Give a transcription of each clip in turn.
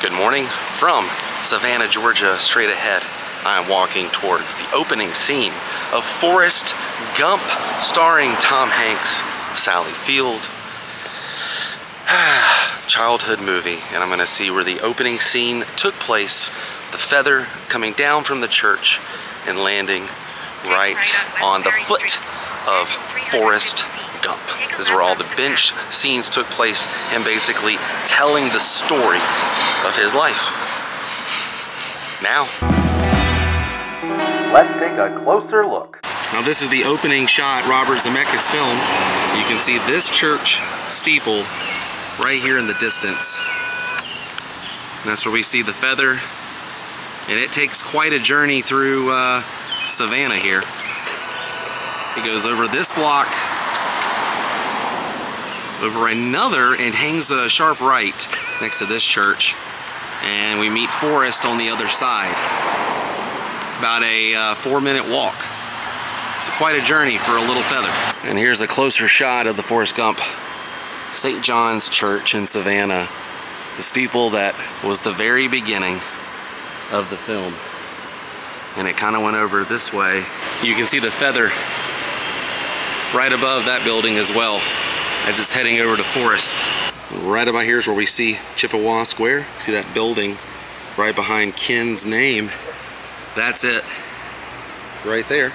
Good morning from Savannah, Georgia, straight ahead. I am walking towards the opening scene of Forrest Gump, starring Tom Hanks, Sally Field. Childhood movie, and I'm gonna see where the opening scene took place, the feather coming down from the church and landing right on the foot of Forrest Gump. This is where all the bench scenes took place, and basically telling the story of his life. Now, let's take a closer look. Now this is the opening shot, Robert Zemeckis' film. You can see this church steeple right here in the distance. And that's where we see the feather. And it takes quite a journey through Savannah here. It goes over this block, over another, and hangs a sharp right next to this church. And we meet Forrest on the other side. About a 4-minute walk. It's quite a journey for a little feather. And here's a closer shot of the Forrest Gump St. John's Church in Savannah. The steeple that was the very beginning of the film. And it kind of went over this way. You can see the feather right above that building as well as it's heading over to Forrest. Right about here is where we see Chippewa Square. See that building right behind Ken's name? That's it, right there.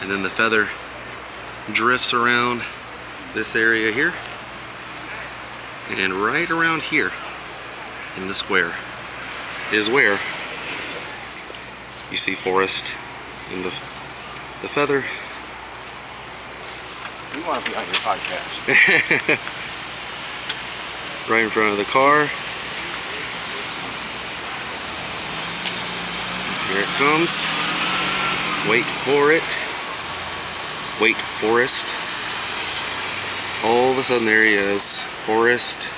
And then the feather drifts around this area here, and right around here in the square is where you see Forrest and the feather. We want to be on your podcast. Right in front of the car. Here it comes. Wait for it. Wait, Forrest. All of a sudden there he is, Forrest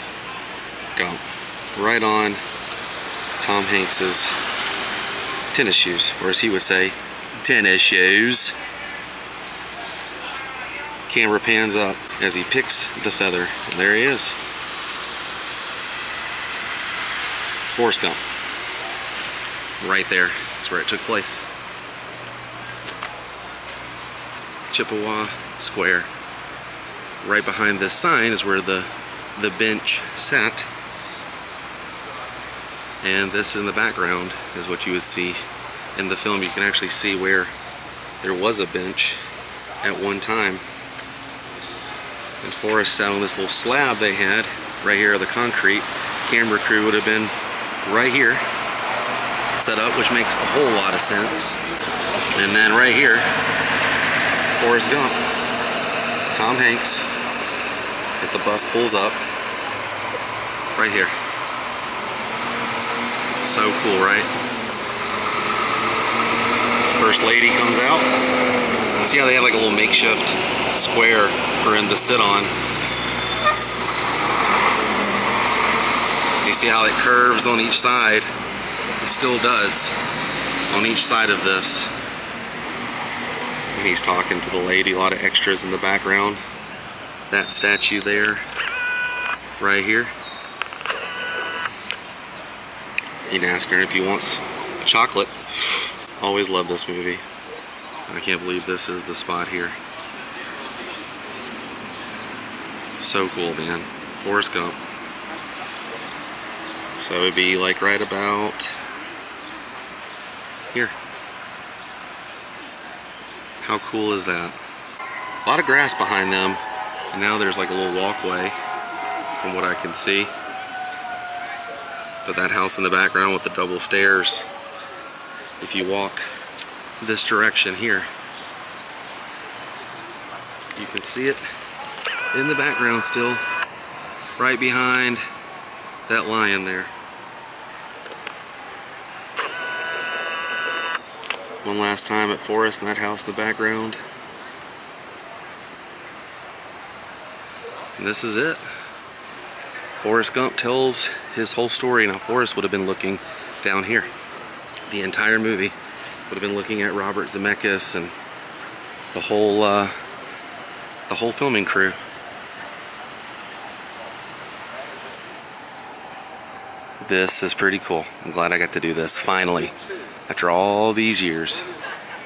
Gump, right on Tom Hanks's tennis shoes, or as he would say, tennis shoes. Camera pans up as he picks the feather, and there he is. Forrest Gump. Right there. That's where it took place. Chippewa Square. Right behind this sign is where the bench sat. And this in the background is what you would see in the film. You can actually see where there was a bench at one time. And Forrest sat on this little slab they had right here of the concrete. Camera crew would have been right here set up, which makes a whole lot of sense. And then right here, Forrest Gump, Tom Hanks, as the bus pulls up right here. So cool, right? First lady comes out. See how they have like a little makeshift square for him to sit on. You see how it curves on each side? It still does on each side of this. And he's talking to the lady, a lot of extras in the background. That statue there, right here. You can ask her if he wants a chocolate. Always love this movie. I can't believe this is the spot here. So cool, man. Forrest Gump. So it'd be like right about here. How cool is that? A lot of grass behind them, and now there's like a little walkway from what I can see. But that house in the background with the double stairs, if you walk this direction here, you can see it in the background still, right behind that lion there. One last time at Forrest and that house in the background. And this is it. Forrest Gump tells his whole story. Now Forrest would have been looking down here. The entire movie would have been looking at Robert Zemeckis and the whole filming crew. This is pretty cool. I'm glad I got to do this finally after all these years.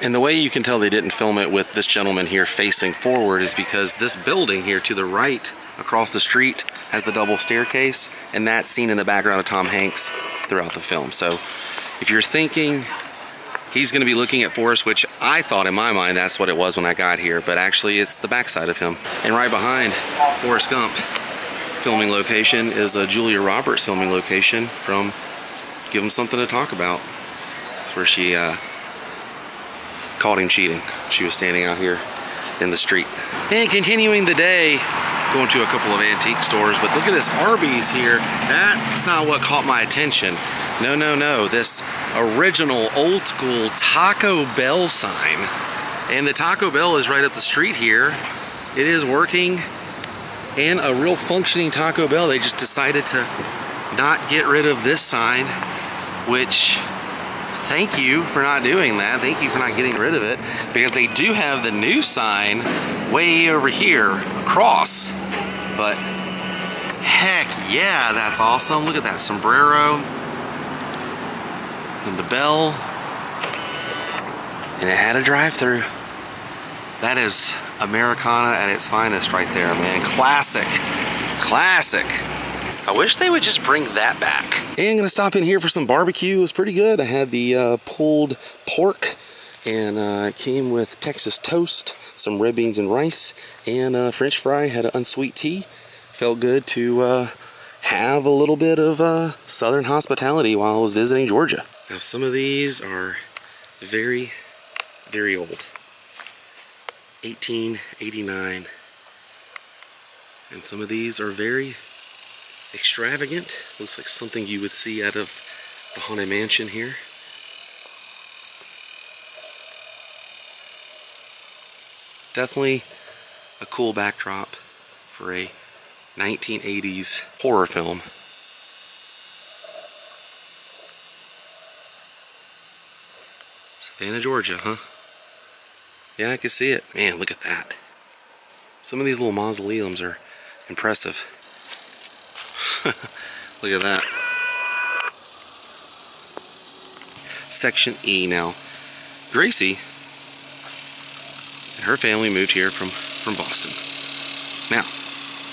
And the way you can tell they didn't film it with this gentleman here facing forward is because this building here to the right across the street has the double staircase, and that's seen in the background of Tom Hanks throughout the film. So if you're thinking he's going to be looking at Forrest, which I thought in my mind that's what it was when I got here, but actually it's the backside of him. And right behind Forrest Gump filming location is a Julia Roberts filming location from Give Him Something to Talk About. That's where she caught him cheating. She was standing out here in the street. And continuing the day, going to a couple of antique stores, but look at this Arby's here. That's not what caught my attention. No, no, no. This original old school Taco Bell sign. And the Taco Bell is right up the street here. It is working, and a real functioning Taco Bell. They just decided to not get rid of this sign, which thank you for not doing that. Thank you for not getting rid of it, because they do have the new sign way over here across. But heck yeah, that's awesome. Look at that sombrero and the bell, and it had a drive-through. That is Americana at its finest right there, man. Classic, classic. I wish they would just bring that back. And I'm gonna stop in here for some barbecue. It was pretty good. I had the pulled pork, and it came with Texas toast, some red beans and rice, and French fry. Had an unsweet tea. Felt good to have a little bit of Southern hospitality while I was visiting Georgia. Now some of these are very, very old. 1889. And some of these are very extravagant. Looks like something you would see out of the Haunted Mansion here. Definitely a cool backdrop for a 1980s horror film. Savannah, Georgia, huh? Yeah, I can see it. Man, look at that. Some of these little mausoleums are impressive. Look at that. Section E now. Gracie and her family moved here from Boston. Now,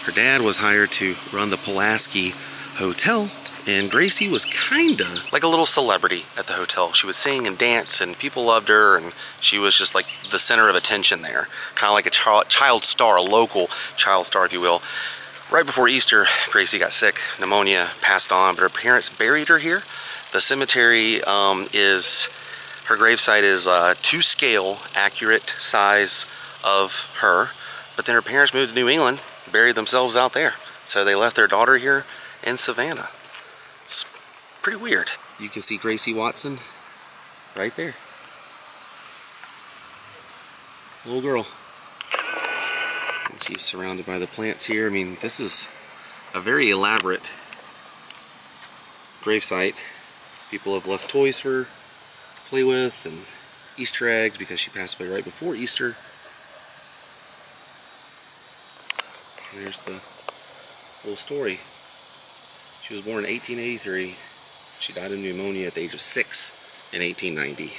her dad was hired to run the Pulaski Hotel, and Gracie was kinda like a little celebrity at the hotel. She would sing and dance, and people loved her, and she was just like the center of attention there. Kind of like a child star, a local child star, if you will. Right before Easter, Gracie got sick, pneumonia, passed on, but her parents buried her here. The cemetery her gravesite is to scale, accurate size of her, but then her parents moved to New England, buried themselves out there. So they left their daughter here in Savannah. It's pretty weird. You can see Gracie Watson right there. Little girl. And she's surrounded by the plants here. I mean, this is a very elaborate gravesite. People have left toys for her to play with and Easter eggs because she passed away right before Easter. And there's the little story. She was born in 1883. She died of pneumonia at the age of 6 in 1890.